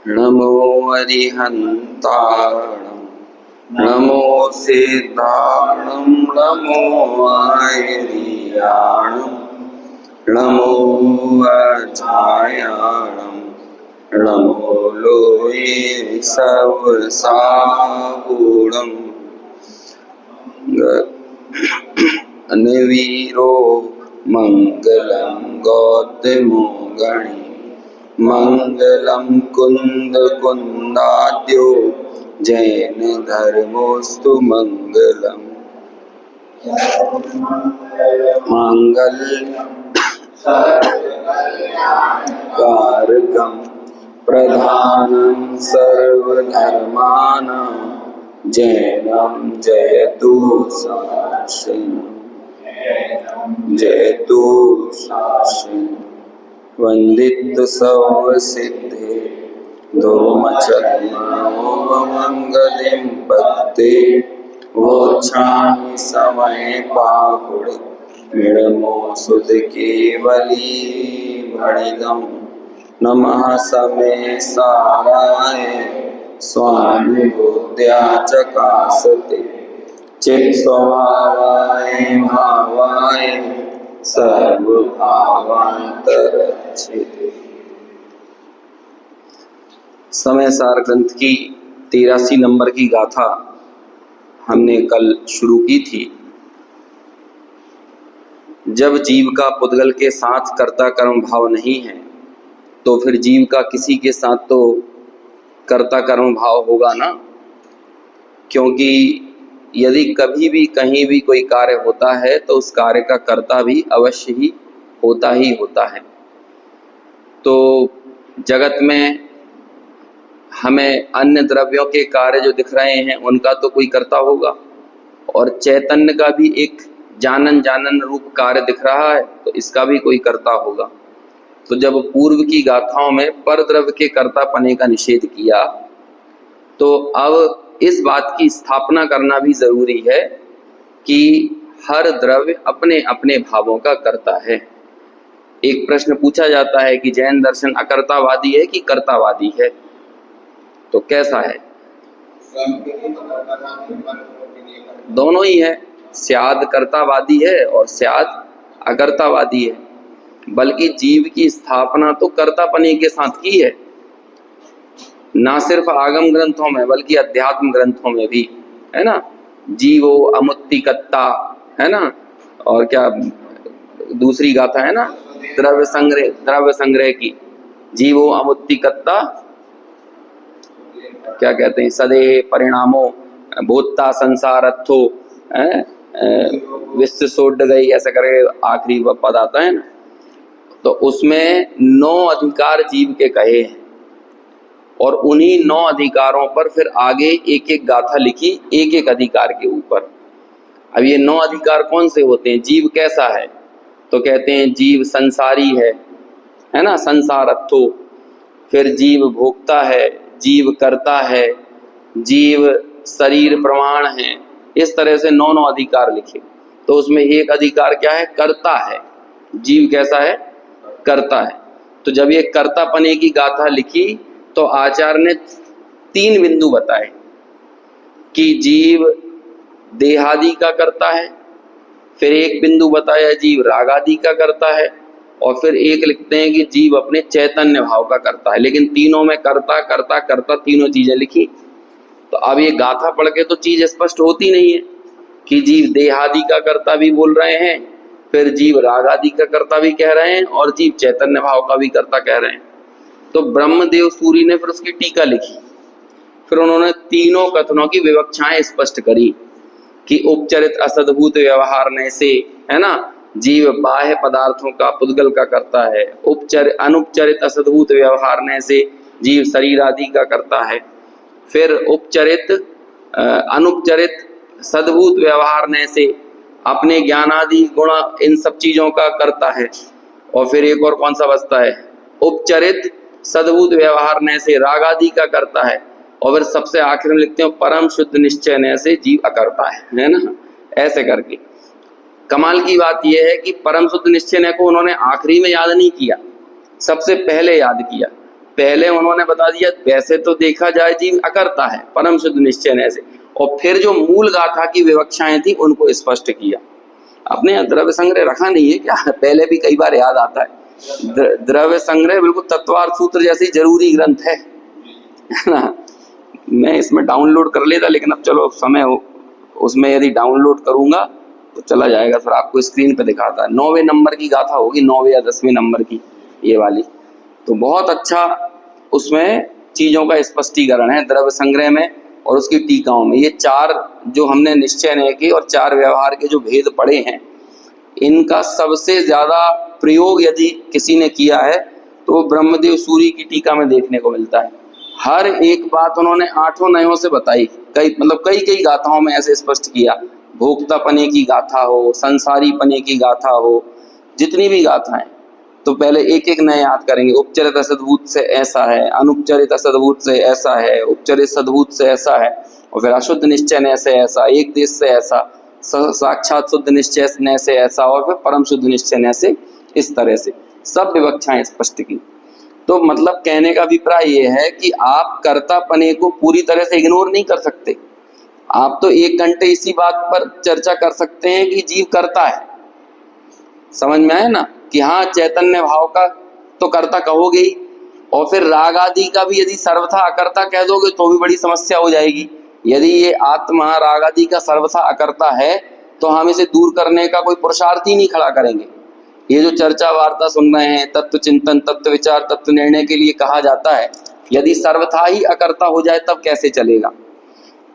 नमो अरिहन्ताणं नमो सिद्धाणं नमो आयर्याणं नमो अजायाणं नमो लोये सवसागुणम् अनवीरो मंगलम गौतमो गणी मंगलम कुंद कुंदाद्यो जैन धर्मोस्तु मंगलम मंगल कारकम प्रधानम सर्वधर्मानां जैनम जयतु जयतु वंदित सवसिद्धे धूमचर्मणोमंगलिं पत्ते वोच्छामि समय पाहुड़ विडमो सुध केवली भणिदम् नमः समे साराय स्वामी बुद्ध्या चकासते चित स्वभावाय भावाय सर्वभावांतरच्छिते। समय सार ग्रंथ की 83 नंबर की गाथा हमने कल शुरू की थी। जब जीव का पुद्गल के साथ कर्ता कर्म भाव नहीं है तो फिर जीव का किसी के साथ तो कर्ता कर्म भाव होगा ना, क्योंकि यदि कभी भी कहीं भी कोई कार्य होता है तो उस कार्य का कर्ता भी अवश्य ही होता है। तो जगत में हमें अन्य द्रव्यों के कार्य जो दिख रहे हैं उनका तो कोई कर्ता होगा, और चैतन्य का भी एक जानन रूप कार्य दिख रहा है तो इसका भी कोई कर्ता होगा। तो जब पूर्व की गाथाओं में पर द्रव्य के कर्तापने का निषेध किया तो अब इस बात की स्थापना करना भी जरूरी है कि हर द्रव्य अपने अपने भावों का कर्ता है। एक प्रश्न पूछा जाता है कि जैन दर्शन अकर्तावादी है कि कर्तावादी है, तो कैसा है? दोनों ही है, स्याद कर्तावादी है और स्याद अकर्तावादी है। बल्कि जीव की स्थापना तो कर्तापने के साथ की है, ना सिर्फ आगम ग्रंथों में बल्कि अध्यात्म ग्रंथों में भी, है ना। जीवो अमुत्तिकत्ता, है ना, और क्या दूसरी गाथा है ना, द्रव्य संग्रह की, जीवो अमुत्तिकत्ता, क्या कहते हैं, सदे परिणामो भूता संसारत्थो विश्व सोड गई, ऐसा करके आखिरी पद आता है ना। तो उसमें 9 अधिकार जीव के कहे हैं और उन्हीं 9 अधिकारों पर फिर आगे एक एक गाथा लिखी एक एक अधिकार के ऊपर। अब ये 9 अधिकार कौन से होते हैं? जीव कैसा है? तो कहते हैं जीव संसारी है ना, संसारत्थो। फिर जीव भोक्ता है, जीव करता है, जीव शरीर प्रमाण है। इस तरह से 9 अधिकार लिखे। तो उसमें एक अधिकार क्या है? कर्ता है। जीव कैसा है? कर्ता है। तो जब ये कर्तापने की गाथा लिखी तो आचार्य ने 3 बिंदु बताए कि जीव देहादि का करता है, फिर एक बिंदु बताया जीव रागादि का करता है, और फिर एक लिखते हैं कि जीव अपने चैतन्य भाव का करता है। लेकिन तीनों में कर्ता कर्ता कर्ता तीनों चीजें लिखी। तो अब ये गाथा पढ़ के तो चीज स्पष्ट होती नहीं है कि जीव देहादि का कर्ता भी बोल रहे हैं, फिर जीव रागादि का कर्ता भी कह रहे हैं, और जीव चैतन्य भाव का भी कर्ता कह रहे हैं। तो ब्रह्मदेव सूरी ने फिर उसकी टीका लिखी। फिर उन्होंने तीनों कथनों की विवक्षाएं स्पष्ट करी कि उपचरित असद्भूत व्यवहारने से, है ना, जीव बाह्य पदार्थों का पुद्गल का करता है। अनुपचरित असद्भूत व्यवहारने से जीव शरीर आदि का करता है। फिर उपचरित अनुपचरित सद्भूत व्यवहारने से अपने ज्ञान आदि गुण इन सब चीजों का करता है। और फिर एक और कौन सा बचता है? उपचरित सद्भूत व्यवहारने से राग आदि का करता है। और फिर सबसे आखिर में लिखते हैं परम शुद्ध निश्चय से जीव अकर्ता है ना, ऐसे करके। कमाल की बात यह है कि परम शुद्ध निश्चय को उन्होंने आखिरी में याद नहीं किया, सबसे पहले याद किया। पहले उन्होंने बता दिया वैसे तो देखा जाए जीव अकर्ता है परम शुद्ध निश्चय न से, और फिर जो मूल गाथा की विवक्षाएं थी उनको स्पष्ट किया। अपने यहाँ द्रव्य संग्रह रखा नहीं है क्या? पहले भी कई बार याद आता है। द्रव्य संग्रह बिल्कुल तत्वार्थ सूत्र जैसी जरूरी ग्रंथ है ना। मैं इसमें डाउनलोड कर लेता, लेकिन अब चलो समय हो, उसमें यदि डाउनलोड करूंगा तो चला जाएगा, फिर आपको स्क्रीन पे दिखाता है। 9वें नंबर की गाथा होगी, 9वें या 10वें नंबर की ये वाली। तो बहुत अच्छा उसमें चीजों का स्पष्टीकरण है द्रव्य संग्रह में और उसकी टीकाओं में। ये 4 जो हमने निश्चय नय के और 4 व्यवहार के जो भेद पढ़े हैं, इनका सबसे ज्यादा प्रयोग यदि किसी ने किया है तो वो ब्रह्मदेव सूरी की टीका में देखने को मिलता है। हर एक बात उन्होंने 8 नयों से बताई, कई गाथाओं में ऐसे स्पष्ट किया। भोक्ता पने की गाथा हो, संसारी पने की गाथा हो, जितनी भी गाथाएं, तो पहले एक एक नए याद करेंगे। उपचरित सद्भूत से ऐसा है, अनुपचरित सद्भूत से ऐसा है, उपचरित सद्भूत से ऐसा है, और फिर अशुद्ध निश्चय नय से ऐसा, एक देश से ऐसा, साक्षात शुद्ध निश्चय नय से ऐसा, और फिर परम शुद्ध निश्चय नय से, इस तरह से सब विवक्षाएं स्पष्ट की। तो मतलब कहने का अभिप्राय ये है कि आप कर्तापने को पूरी तरह से इग्नोर नहीं कर सकते। आप तो 1 घंटे इसी बात पर चर्चा कर सकते हैं कि जीव करता है, समझ में आया ना, कि हाँ चैतन्य भाव का तो कर्ता कहोगे ही, और फिर राग आदि का भी यदि सर्वथा अकर्ता कह दोगे तो भी बड़ी समस्या हो जाएगी। यदि ये आत्मा राग आदि का सर्वथा अकर्ता है तो हम इसे दूर करने का कोई पुरुषार्थ ही नहीं खड़ा करेंगे। ये जो चर्चा वार्ता सुन रहे हैं, तत्व चिंतन, तत्व विचार, तत्व निर्णय के लिए कहा जाता है, यदि सर्वथा ही अकर्ता हो जाए तब कैसे चलेगा?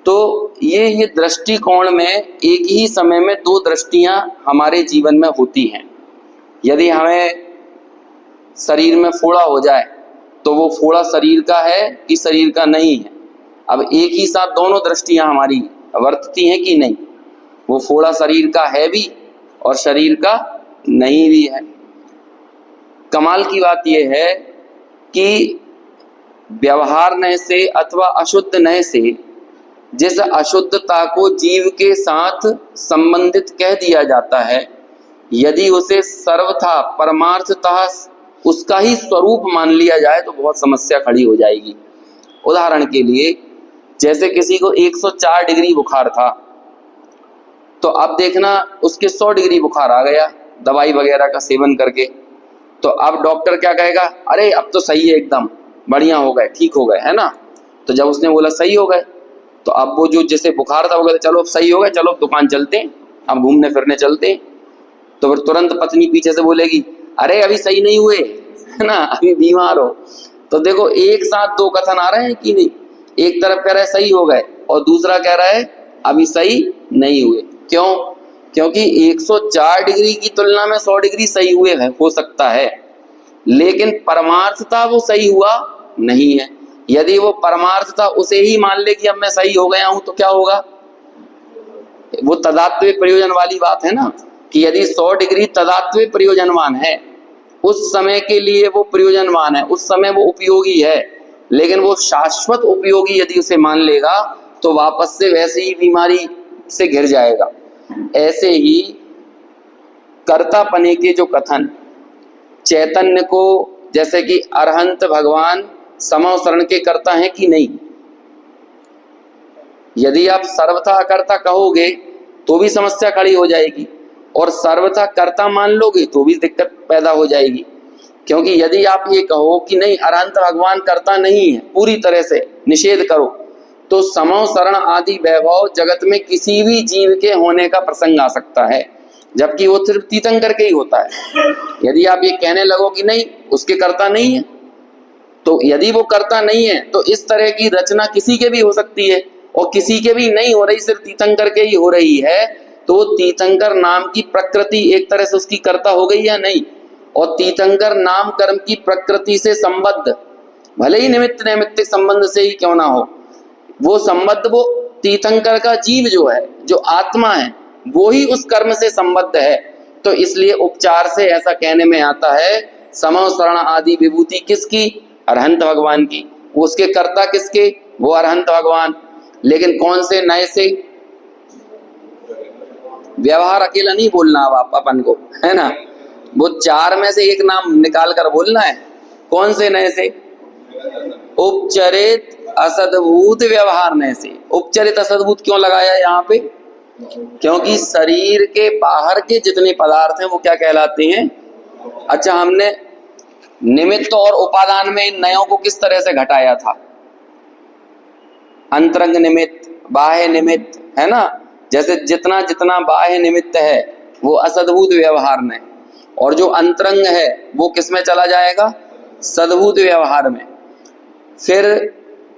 तो ये दृष्टिकोण में एक ही समय में 2 दृष्टियां हमारे जीवन में होती हैं। यदि हमें शरीर में फोड़ा हो जाए तो वो फोड़ा शरीर का है कि शरीर का नहीं है? अब एक ही साथ दोनों दृष्टियां हमारी वर्तती हैं कि नहीं? वो फोड़ा शरीर का है भी और शरीर का नहीं भी है। कमाल की बात यह है कि व्यवहार नय से अथवा अशुद्ध नय से जिस अशुद्धता को जीव के साथ संबंधित कह दिया जाता है, यदि उसे सर्वथा परमार्थतः उसका ही स्वरूप मान लिया जाए तो बहुत समस्या खड़ी हो जाएगी। उदाहरण के लिए, जैसे किसी को 104 डिग्री बुखार था, तो अब देखना उसके 100 डिग्री बुखार आ गया दवाई वगैरह का सेवन करके, तो अब डॉक्टर क्या कहेगा? अरे अब तो सही है, एकदम बढ़िया हो गए, ठीक हो गए, है ना। तो जब उसने बोला सही हो गए, तो अब वो जो जैसे बुखार था वो कहते चलो अब सही हो गए, चलो दुकान चलते हैं, अब घूमने फिरने चलते हैं। तो फिर तुरंत पत्नी पीछे से बोलेगी अरे अभी सही नहीं हुए, है ना, अभी बीमार हो। तो देखो एक साथ 2 कथन आ रहे हैं कि नहीं? एक तरफ कह रहा है सही हो गए और दूसरा कह रहा है अभी सही नहीं हुए। क्यों? क्योंकि 104 डिग्री की तुलना में 100 डिग्री सही हुए है, हो सकता है, लेकिन परमार्थता वो सही हुआ नहीं है। यदि वो परमार्थता उसे ही मान ले कि अब मैं सही हो गया हूं तो क्या होगा? वो तदात्व प्रयोजन वाली बात है ना, कि यदि 100 डिग्री तदात्व प्रयोजनवान है, उस समय के लिए वो प्रयोजनवान है, उस समय वो उपयोगी है, लेकिन वो शाश्वत उपयोगी यदि उसे मान लेगा तो वापस से वैसे ही बीमारी से घिर जाएगा। ऐसे ही कर्तापने के जो कथन चैतन्य को, जैसे कि अरहंत भगवान समावसरण के कर्ता हैं कि नहीं, यदि आप सर्वथा अकर्ता कहोगे तो भी समस्या खड़ी हो जाएगी, और सर्वथा कर्ता मान लोगे तो भी दिक्कत पैदा हो जाएगी। क्योंकि यदि आप ये कहो कि नहीं अरहंत भगवान कर्ता नहीं है, पूरी तरह से निषेध करो, तो समव शरण आदि वैभव जगत में किसी भी जीव के होने का प्रसंग आ सकता है, जबकि वो सिर्फ तीर्थंकर के ही होता है। यदि आप ये कहने लगो कि नहीं उसके कर्ता नहीं है, तो यदि वो कर्ता नहीं है तो इस तरह की रचना किसी के भी हो सकती है, और किसी के भी नहीं हो रही, सिर्फ तीर्थंकर के ही हो रही है, तो तीर्थंकर नाम की प्रकृति एक तरह से उसकी कर्ता हो गई या नहीं? और तीर्थंकर नाम कर्म की प्रकृति से संबद्ध, भले ही निमित्त नैमित्तिक संबंध से ही क्यों ना हो, वो संबद्ध वो तीर्थंकर का जीव जो है, जो आत्मा है, वो ही उस कर्म से संबद्ध है। तो इसलिए उपचार से ऐसा कहने में आता है समव शरण आदि विभूति किसकी? अरहंत भगवान की। उसके कर्ता किसके? वो अरहंत भगवान। लेकिन कौन से नए से? व्यवहार अकेला नहीं बोलना अब आप अपन को, है ना, वो 4 में से एक नाम निकाल कर बोलना है। कौन से नए से? उपचरित असद्भूत व्यवहारने से। उपचरित असद्भूत क्यों लगाया यहाँ पे? क्योंकि शरीर के बाहर के जितने पदार्थ हैं वो क्या कहलाते हैं? अच्छा, हमने निमित्त और उपादान में इन नयों को किस तरह से घटाया था? अंतरंग निमित्त, बाह्य निमित्त, है ना। जैसे जितना जितना बाह्य निमित्त है वो असद्भूत व्यवहार में, और जो अंतरंग है वो किस में चला जाएगा? सद्भूत व्यवहार में। फिर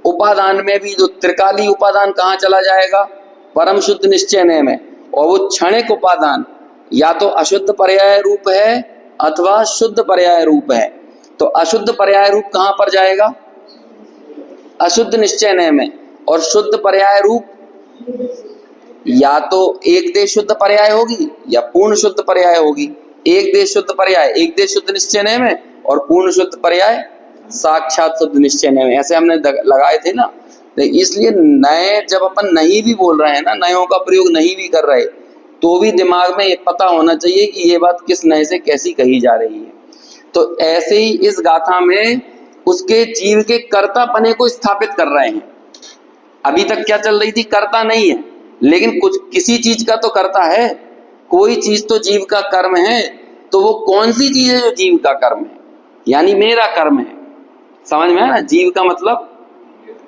उपादान में भी जो त्रिकाली उपादान कहाँ चला जाएगा? परम शुद्ध निश्चय में। और वो क्षणिक उपादान या तो अशुद्ध पर्याय रूप है अथवा शुद्ध पर्याय रूप है। तो अशुद्ध पर्याय रूप कहाँ पर जाएगा? अशुद्ध निश्चय में। और शुद्ध पर्याय रूप या तो एक देश शुद्ध पर्याय होगी या पूर्ण शुद्ध पर्याय होगी। एक देश शुद्ध पर्याय एक देश शुद्ध निश्चय में, और पूर्ण शुद्ध पर्याय साक्षात शुद्ध निश्चय में। ऐसे हमने लगाए थे ना। तो इसलिए नए जब अपन नहीं भी बोल रहे हैं ना, नयों का प्रयोग नहीं भी कर रहे, तो भी दिमाग में ये पता होना चाहिए कि ये बात किस नए से कैसी कही जा रही है। तो ऐसे ही इस गाथा में उसके जीव के कर्तापने को स्थापित कर रहे हैं। अभी तक क्या चल रही थी? कर्ता नहीं है, लेकिन कुछ किसी चीज का तो कर्ता है। कोई चीज तो जीव का कर्म है। तो वो कौन सी चीज है जो जीव का कर्म है? यानी मेरा कर्म है। समझ में आया ना? जीव का मतलब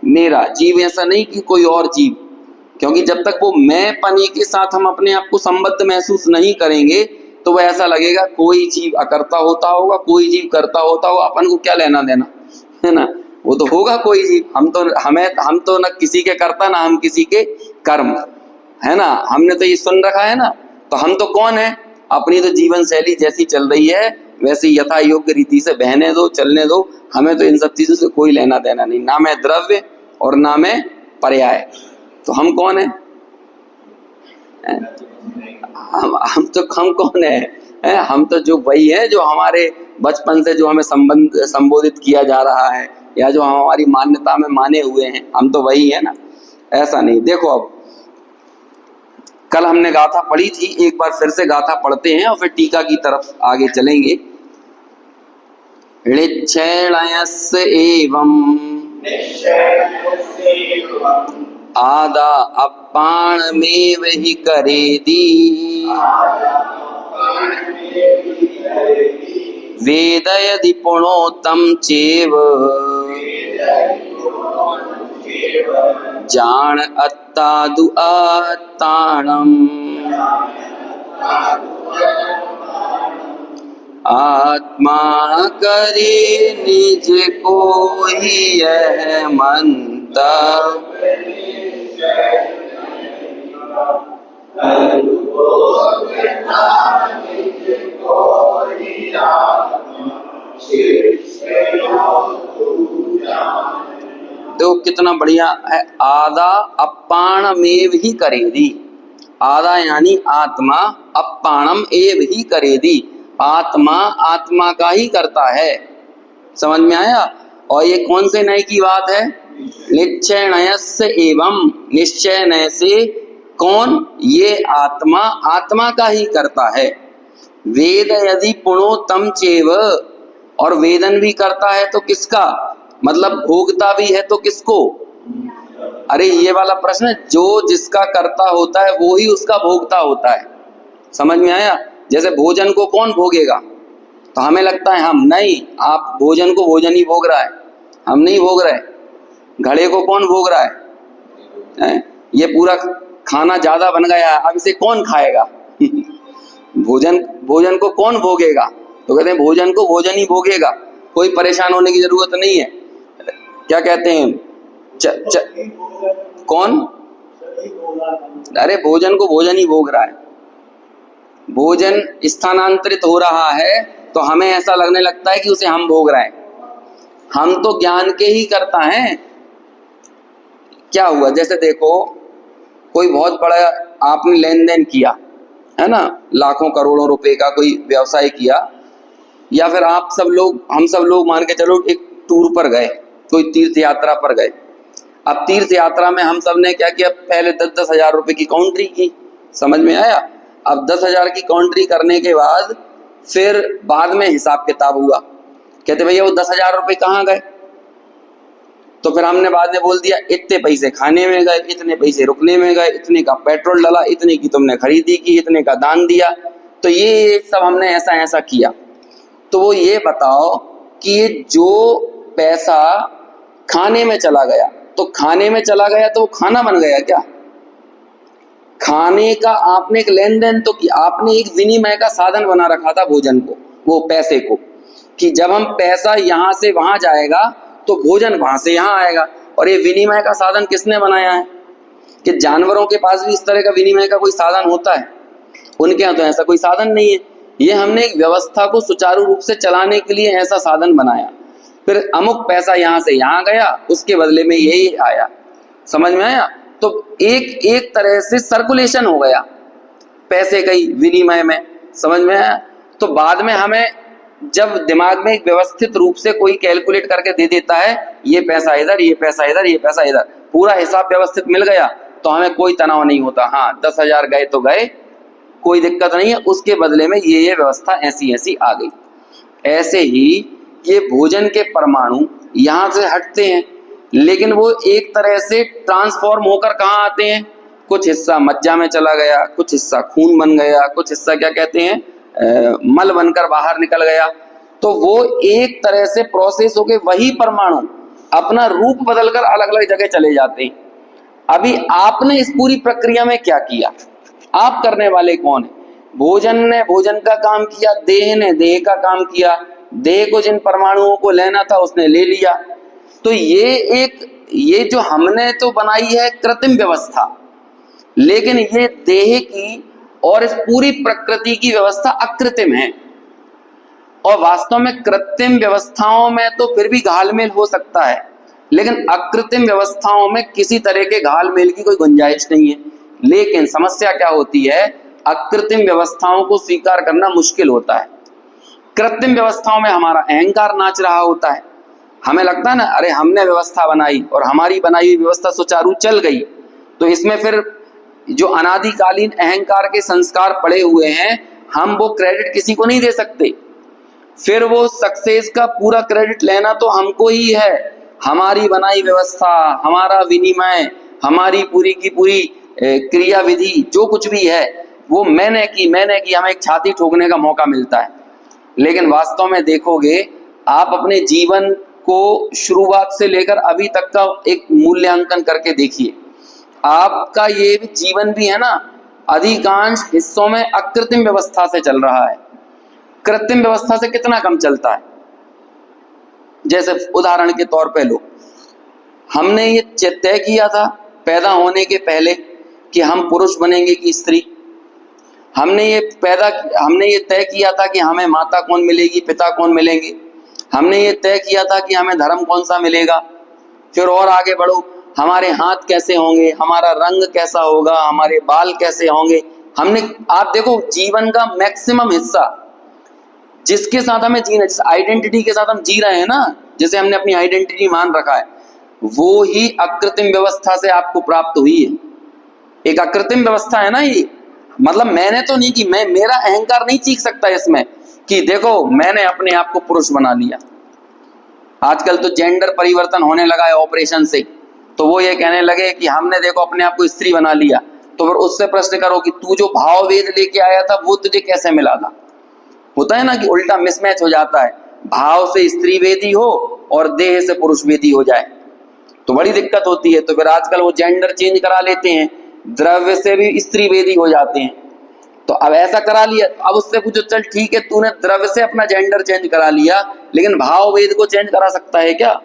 मेरा। जीव ऐसा नहीं कि कोई और जीव, क्योंकि जब तक वो मैं पने के साथ हम अपने आप को संबद्ध महसूस नहीं करेंगे तो वह ऐसा लगेगा कोई जीव अकर्ता होता होगा, कोई जीव करता होता होगा, अपन को क्या लेना देना, है ना। वो तो होगा कोई जीव। हम तो न किसी के कर्ता ना हम किसी के कर्म, है ना। हमने तो ये सुन रखा है ना। तो हम तो कौन है? अपनी तो जीवन शैली जैसी चल रही है वैसे यथा योग्य रीति से बहने दो, चलने दो। हमें तो इन सब चीजों से कोई लेना देना नहीं, ना मैं द्रव्य और ना मैं पर्याय। तो हम कौन है? हम कौन है? हम तो जो वही है जो हमारे बचपन से जो हमें संबोधित किया जा रहा है या जो हमारी मान्यता में माने हुए हैं, हम तो वही है ना। ऐसा नहीं। देखो, अब कल हमने गाथा पढ़ी थी, एक बार फिर से गाथा पढ़ते हैं और फिर टीका की तरफ आगे चलेंगे। ऋक्षेणयस् एवं आदा अपाणमेव हि करेति वेद यदि पुणोतम चेव जान अत्तादु अत्ताणम् आत्मा करे निज को ही यह मनता तो कितना बढ़िया है। आदा अपाणम एव ही करेदी। आदा यानी आत्मा, अपाणम एव ही करेदी। आत्मा आत्मा का ही करता है। समझ में आया? और ये कौन से नय की बात है? निश्चय नयस्य एवं, निश्चय नय से कौन? ये आत्मा आत्मा का ही करता है। वेद यदि पुणोतम चेव, और वेदन भी करता है तो किसका? मतलब भोगता भी है तो किसको? अरे ये वाला प्रश्न है, जो जिसका करता होता है वो ही उसका भोगता होता है। समझ में आया? जैसे भोजन को कौन भोगेगा? तो हमें लगता है हम नहीं, आप भोजन को भोजन ही भोग रहा है, हम नहीं भोग रहे। घड़े को कौन भोग रहा है? ये पूरा खाना ज्यादा बन गया है, अब इसे कौन खाएगा? भोजन को कौन भोगेगा? तो कहते हैं भोजन को भोजन ही भोगेगा, कोई परेशान होने की जरूरत नहीं है। क्या कहते हैं? कौन? अरे भोजन को भोजन ही भोग रहा है। भोजन स्थानांतरित हो रहा है तो हमें ऐसा लगने लगता है कि उसे हम भोग रहे हैं। हम तो ज्ञान के ही करता हैं। क्या हुआ? जैसे देखो, कोई बहुत बड़ा आपने लेन देन किया है ना, लाखों करोड़ों रुपए का कोई व्यवसाय किया, या फिर आप सब लोग, हम सब लोग मान के चलो एक टूर पर गए, कोई तीर्थ यात्रा पर गए। अब तीर्थ यात्रा में हम सब ने क्या किया? पहले 10-10 हजार रुपए की काउंट्री की। समझ में आया? अब 10,000 की काउंट्री करने के बाद फिर बाद में हिसाब किताब हुआ। कहते भैया वो 10,000 रुपए कहाँ गए? तो फिर हमने बाद में बोल दिया इतने पैसे खाने में गए, इतने पैसे रुकने में गए, इतने का पेट्रोल डाला, इतने की तुमने खरीदी की, इतने का दान दिया, तो ये सब हमने ऐसा ऐसा किया। तो वो ये बताओ कि ये जो पैसा खाने में चला गया, तो खाने में चला गया तो वो खाना बन गया क्या? खाने का आपने एक लेन देन तो किया, आपने एक विनिमय का साधन बना रखा था भोजन को, वो पैसे को, कि जब हम पैसा यहाँ से वहां जाएगा तो भोजन वहां से यहाँ आएगा। और ये विनिमय का साधन किसने बनाया है? कि जानवरों के पास भी इस तरह का विनिमय का कोई साधन होता है? उनके यहाँ तो ऐसा कोई साधन नहीं है। ये हमने एक व्यवस्था को सुचारू रूप से चलाने के लिए ऐसा साधन बनाया, फिर अमुक पैसा यहाँ से यहाँ गया, उसके बदले में यही आया। समझ में आया? तो एक एक तरह से सर्कुलेशन हो गया पैसे का ही विनिमय में। समझ में आया? तो बाद में हमें जब दिमाग में एक व्यवस्थित रूप से कोई कैलकुलेट करके दे देता है, ये पैसा इधर, ये पैसा इधर, ये पैसा इधर, पूरा हिसाब व्यवस्थित मिल गया, तो हमें कोई तनाव नहीं होता। हाँ 10,000 गए तो गए, कोई दिक्कत नहीं है, उसके बदले में ये व्यवस्था ऐसी ऐसी आ गई। ऐसे ही ये भोजन के परमाणु यहाँ से हटते हैं, लेकिन वो एक तरह से ट्रांसफॉर्म होकर कहाँ आते हैं? कुछ हिस्सा मज्जा में चला गया, कुछ हिस्सा खून बन गया, कुछ हिस्सा क्या कहते हैं मल बनकर बाहर निकल गया। तो वो एक तरह से प्रोसेस होके वही परमाणु अपना रूप बदलकर अलग अलग जगह चले जाते हैं। अभी आपने इस पूरी प्रक्रिया में क्या किया? आप करने वाले कौन है? भोजन ने भोजन का काम किया, देह ने देह का काम किया, देह को जिन परमाणुओं को लेना था उसने ले लिया। तो ये जो हमने तो बनाई है कृत्रिम व्यवस्था, लेकिन ये देह की और इस पूरी प्रकृति की व्यवस्था अकृत्रिम है। और वास्तव में कृत्रिम व्यवस्थाओं में तो फिर भी घालमेल हो सकता है, लेकिन अकृत्रिम व्यवस्थाओं में किसी तरह के घालमेल की कोई गुंजाइश नहीं है। लेकिन समस्या क्या होती है? अकृत्रिम व्यवस्थाओं को स्वीकार करना मुश्किल होता है। कृत्रिम व्यवस्थाओं में हमारा अहंकार नाच रहा होता है। हमें लगता है ना, अरे हमने व्यवस्था बनाई और हमारी बनाई हुई व्यवस्था सुचारू चल गई, तो इसमें फिर जो अनादिकालीन अहंकार के संस्कार पड़े हुए हैं, हम वो क्रेडिट किसी को नहीं दे सकते। फिर वो सक्सेस का पूरा क्रेडिट लेना तो हमको ही है। हमारी बनाई व्यवस्था, हमारा विनिमय, हमारी पूरी की पूरी क्रिया विधि जो कुछ भी है वो मैंने की, हमें एक छाती ठोकने का मौका मिलता है। लेकिन वास्तव में देखोगे, आप अपने जीवन को शुरुआत से लेकर अभी तक का एक मूल्यांकन करके देखिए, आपका ये जीवन भी है ना, अधिकांश हिस्सों में अकृत्रिम व्यवस्था से चल रहा है। कृत्रिम व्यवस्था से कितना कम चलता है? जैसे उदाहरण के तौर पे लो, हमने ये तय किया था पैदा होने के पहले कि हम पुरुष बनेंगे कि स्त्री। हमने ये तय किया था कि हमें माता कौन मिलेगी, पिता कौन मिलेंगे। हमने ये तय किया था कि हमें धर्म कौन सा मिलेगा। फिर और आगे बढ़ो, हमारे हाथ कैसे होंगे, हमारा रंग कैसा होगा, हमारे बाल कैसे होंगे। आप देखो, जीवन का मैक्सिमम हिस्सा जिसके साथ हमें जीना, जिस आइडेंटिटी के साथ हम जी रहे हैं ना, जैसे हमने अपनी आइडेंटिटी मान रखा है, वो ही अकृत्रिम व्यवस्था से आपको प्राप्त हुई है। एक अकृत्रिम व्यवस्था है ना ये, मतलब मैंने तो नहीं की, मेरा अहंकार नहीं चीख सकता इसमें कि देखो मैंने अपने आप को पुरुष बना लिया। आजकल तो जेंडर परिवर्तन होने लगा है ऑपरेशन से, तो वो ये कहने लगे कि हमने देखो अपने आप को स्त्री बना लिया। तो फिर उससे प्रश्न करो कि तू जो भाव वेद लेके आया था वो तुझे कैसे मिला था? होता है ना कि उल्टा मिसमैच हो जाता है, भाव से स्त्री वेदी हो और देह से पुरुष वेदी हो जाए तो बड़ी दिक्कत होती है। तो फिर आजकल वो जेंडर चेंज करा लेते हैं, द्रव्य से भी स्त्री वेदी हो जाते हैं। तो अब ऐसा करा लिया, अब उससे पूछो चल ठीक है, तूने द्रव्य से अपना जेंडर चेंज करा लिया, लेकिन भाव वेद को चेंज करा सकता है क्या?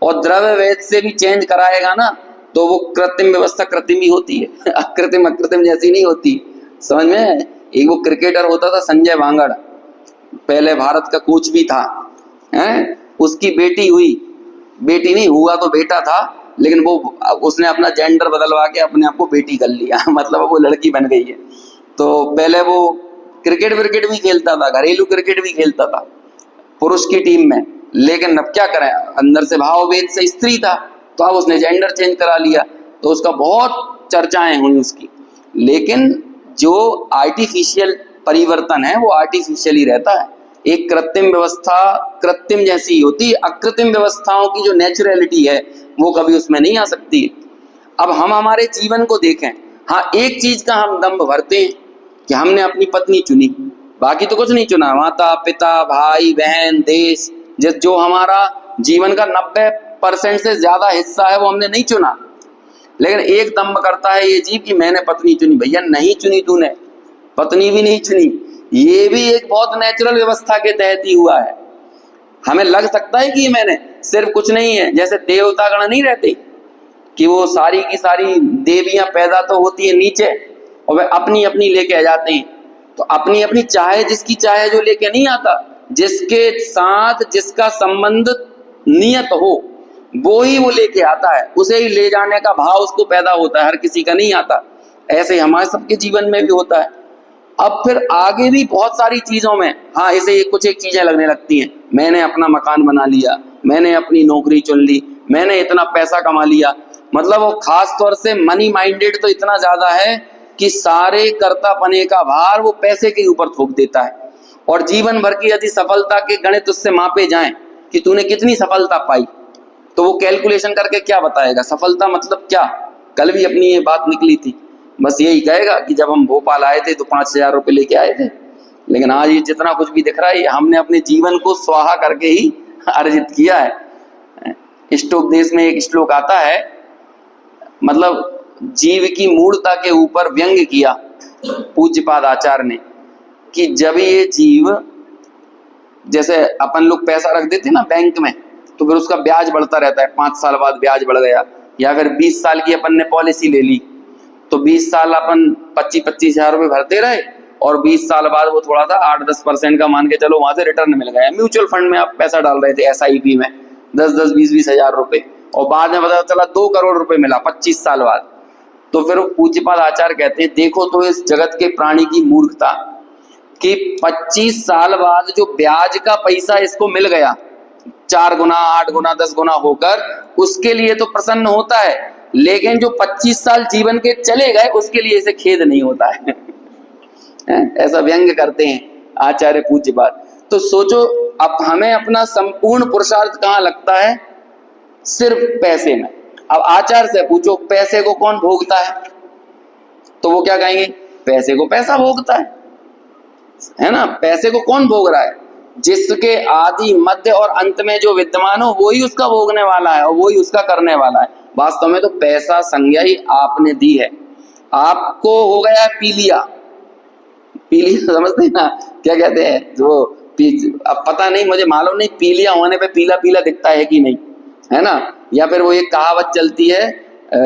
और द्रव्य वेद से भी चेंज कराएगा ना, तो वो कृत्रिम व्यवस्था कृत्रिम ही होती है, अकृत्रिम जैसी नहीं होती। समझ में? एक वो क्रिकेटर होता था संजय वांगड़, पहले भारत का कोच भी था, हैं? उसकी बेटी हुई, बेटी नहीं हुआ तो बेटा था, लेकिन वो उसने अपना जेंडर बदलवा के अपने आप को बेटी कर लिया, मतलब वो लड़की बन गई है। तो पहले वो क्रिकेट भी खेलता था, घरेलू क्रिकेट भी खेलता था पुरुष की टीम में, लेकिन अब क्या करें, अंदर से भाव वेद से स्त्री था, तो अब उसने जेंडर चेंज करा लिया, तो उसका बहुत चर्चाएं हुई उसकी। लेकिन जो आर्टिफिशियल परिवर्तन है वो आर्टिफिशियल ही रहता है, एक कृत्रिम व्यवस्था कृत्रिम जैसी होती है, अकृत्रिम व्यवस्थाओं की जो नेचुरलिटी है वो कभी उसमें नहीं आ सकती। अब हम हमारे जीवन को देखें, हाँ एक चीज का हम दम्भ भरते हैं कि हमने अपनी पत्नी चुनी, बाकी तो कुछ नहीं चुना, माता पिता भाई बहन देश, जो हमारा जीवन का 90% से ज्यादा हिस्सा है वो हमने नहीं चुना। लेकिन एक दम्भ करता है ये जीव कि मैंने पत्नी चुनी। भैया नहीं चुनी तूने, पत्नी भी नहीं चुनी, ये भी एक बहुत नेचुरल व्यवस्था के तहत ही हुआ है। हमें लग सकता है कि मैंने सिर्फ कुछ नहीं है, जैसे देवतागण नहीं रहते कि वो सारी की सारी देवियां पैदा तो होती है नीचे और वे अपनी अपनी लेके आ जाते हैं, तो अपनी अपनी चाहे जिसकी चाहे जो लेके नहीं आता, जिसके साथ जिसका संबंध नियत हो वो ही वो लेके आता है, उसे ही ले जाने का भाव उसको पैदा होता है, हर किसी का नहीं आता। ऐसे हमारे सबके जीवन में भी होता है। अब फिर आगे भी बहुत सारी चीजों में हाँ इसे कुछ एक चीजें लगने लगती हैं, मैंने अपना मकान बना लिया, मैंने अपनी नौकरी चुन ली, मैंने इतना पैसा कमा लिया, मतलब वो खास तौर से मनी माइंडेड तो इतना ज्यादा है कि सारे कर्तापने का भार वो पैसे के ऊपर थोप देता है। और जीवन भर की यदि सफलता के गणित उससे मापे जाएं कि तूने कितनी सफलता पाई, तो वो कैलकुलेशन करके क्या बताएगा सफलता मतलब क्या। कल भी अपनी ये बात निकली थी, बस यही कहेगा कि जब हम भोपाल आए थे तो 5,000 रुपये लेके आए थे, लेकिन आज ये जितना कुछ भी दिख रहा है हमने अपने जीवन को स्वाहा करके ही अर्जित किया है। इष्टोपदेश में एक श्लोक आता है, मतलब जीव की मूढ़ता के ऊपर व्यंग्य किया पूज्यपाद आचार्य ने, कि जब ये जीव, जैसे अपन लोग पैसा रख देते ना बैंक में, तो फिर उसका ब्याज बढ़ता रहता है, 5 साल बाद ब्याज बढ़ गया, या फिर 20 साल की अपन ने पॉलिसी ले ली तो 20 साल अपन 25-25 हजार रुपये भरते रहे और 20 साल बाद वो थोड़ा सा 8-10% का मान के चलो वहां से रिटर्न मिल गया। म्यूचुअल फंड में आप पैसा डाल रहे थे SIP में 10-10, 20-20 हजार रुपए, और बाद में पता चला 2 करोड़ रुपए मिला 25 साल बाद। तो फिर पूज्यपाद आचार्य कहते हैं देखो तो इस जगत के प्राणी की मूर्खता कि 25 साल बाद जो ब्याज का पैसा इसको मिल गया 4 गुना 8 गुना 10 गुना होकर, उसके लिए तो प्रसन्न होता है, लेकिन जो 25 साल जीवन के चले गए उसके लिए इसे खेद नहीं होता है। ऐसा व्यंग्य करते हैं आचार्य पूज्यपाद। तो सोचो अब हमें अपना संपूर्ण पुरुषार्थ कहाँ लगता है, सिर्फ पैसे में। अब आचार्य से पूछो पैसे को कौन भोगता है, तो वो क्या कहेंगे, पैसे को पैसा भोगता है ना। पैसे को कौन भोग रहा है, जिसके आदि मध्य और अंत में जो विद्यमान हो वही उसका भोगने वाला है और वही उसका करने वाला है। वास्तव में तो पैसा संज्ञा ही आपने दी है, आपको हो गया पीलिया। पीलिया समझते हैं ना, क्या कहते हैं जो अब पता नहीं, मुझे मालूम नहीं पीलिया होने पे पीला पीला दिखता है कि नहीं, है ना। या फिर वो एक कहावत चलती है,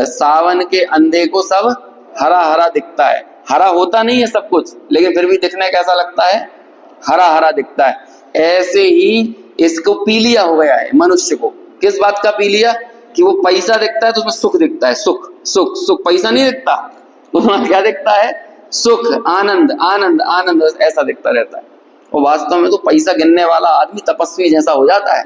सावन के अंधे को सब हरा हरा दिखता है। हरा होता नहीं है सब कुछ, लेकिन फिर भी दिखने कैसा लगता है, हरा हरा दिखता है। ऐसे ही इसको पीलिया हो गया है मनुष्य को। किस बात का पीलिया, कि वो पैसा दिखता है तो उसमें सुख दिखता है, सुख सुख सुख, पैसा नहीं दिखता, उसमें क्या दिखता है, सुख, आनंद आनंद आनंद, ऐसा दिखता रहता है। और वास्तव में तो पैसा गिनने वाला आदमी तपस्वी जैसा हो जाता है।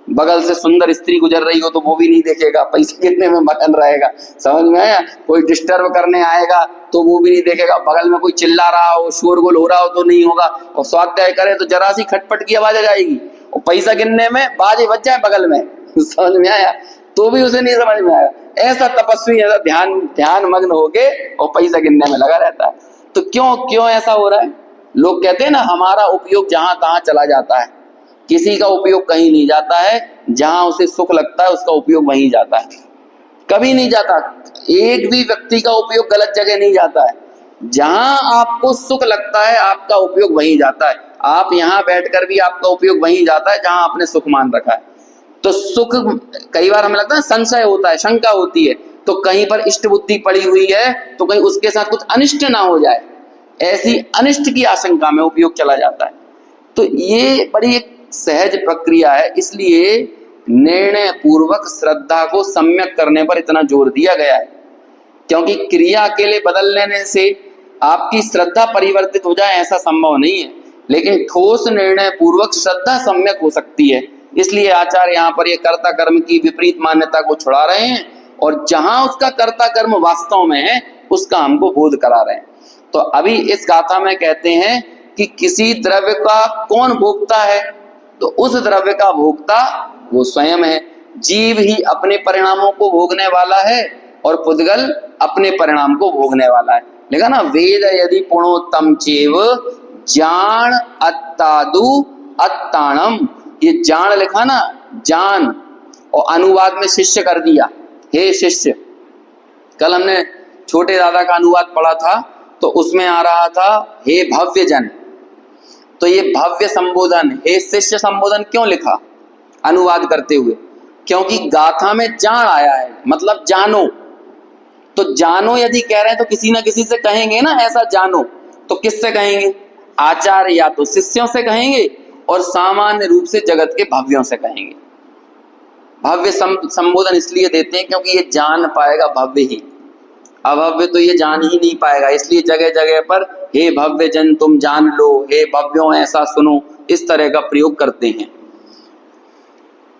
बगल से सुंदर स्त्री गुजर रही हो तो वो भी नहीं देखेगा, पैसे गिनने में मगन रहेगा, समझ में आया। कोई डिस्टर्ब करने आएगा तो वो भी नहीं देखेगा, बगल में कोई चिल्ला रहा हो शोरगुल हो रहा हो तो नहीं होगा, और स्वाध्याय करे तो जरा सी खटपट की आवाज आ जाएगी, और पैसा गिनने में बाजे बज जाए बगल में, समझ में आया, तो भी उसे नहीं समझ में आया। ऐसा तपस्वी ऐसा ध्यान मग्न होके और पैसा गिनने में लगा रहता है। तो क्यों ऐसा हो रहा है। लोग कहते हैं ना हमारा उपयोग जहां तहां चला जाता है, किसी का उपयोग कहीं नहीं जाता है, जहां उसे सुख लगता है उसका उपयोग वहीं जाता है, कभी नहीं जाता। एक भी व्यक्ति का उपयोग गलत जगह नहीं जाता है, जहां आपको सुख लगता है आपका उपयोग वहीं जाता है। आप यहां बैठकर भी आपका उपयोग वहीं जाता है जहां आपने सुख मान रखा है। तो सुख कई बार हमें लगता है संशय होता है, शंका होती है, तो कहीं पर इष्ट बुद्धि पड़ी हुई है तो कहीं उसके साथ कुछ अनिष्ट ना हो जाए, ऐसी अनिष्ट की आशंका में उपयोग चला जाता है। तो ये बड़ी एक सहज प्रक्रिया है, इसलिए निर्णय पूर्वक श्रद्धा को सम्यक करने पर इतना जोर दिया गया है, क्योंकि क्रिया अकेले बदल लेने से आपकी श्रद्धा परिवर्तित हो जाए ऐसा संभव नहीं है, लेकिन ठोस निर्णय पूर्वक श्रद्धा सम्यक हो सकती है। इसलिए आचार्य यहाँ पर ये कर्ता कर्म की विपरीत मान्यता को छुड़ा रहे हैं और जहां उसका कर्ता कर्म वास्तव में है उसका हमको बोध करा रहे हैं। तो अभी इस गाथा में कहते हैं कि किसी द्रव्य का कौन भोक्ता है, तो उस द्रव्य का भोक्ता वो स्वयं है। जीव ही अपने परिणामों को भोगने वाला है और पुद्गल अपने परिणाम को भोगने वाला है। लिखा ना, वेद यदि पुणोत्तम चेव जान अत्तादु अत्ताणम। ये जान लिखा ना, जान, और अनुवाद में शिष्य कर दिया, हे शिष्य। कल हमने छोटे दादा का अनुवाद पढ़ा था, तो उसमें आ रहा था हे भव्य जन। तो ये भव्य संबोधन, हे शिष्य संबोधन क्यों लिखा अनुवाद करते हुए? क्योंकि गाथा में जान आया है, मतलब जानो। तो जानो यदि कह रहे हैं तो किसी ना किसी से कहेंगे ना, ऐसा जानो। तो किससे कहेंगे? आचार्य या तो शिष्यों से कहेंगे, और सामान्य रूप से जगत के भव्यों से कहेंगे। भव्य संबोधन इसलिए देते हैं क्योंकि ये जान पाएगा भव्य ही, अभव्य तो ये जान ही नहीं पाएगा। इसलिए जगह जगह पर हे भव्य जन तुम जान लो, हे भव्यों ऐसा सुनो, इस तरह का प्रयोग करते हैं।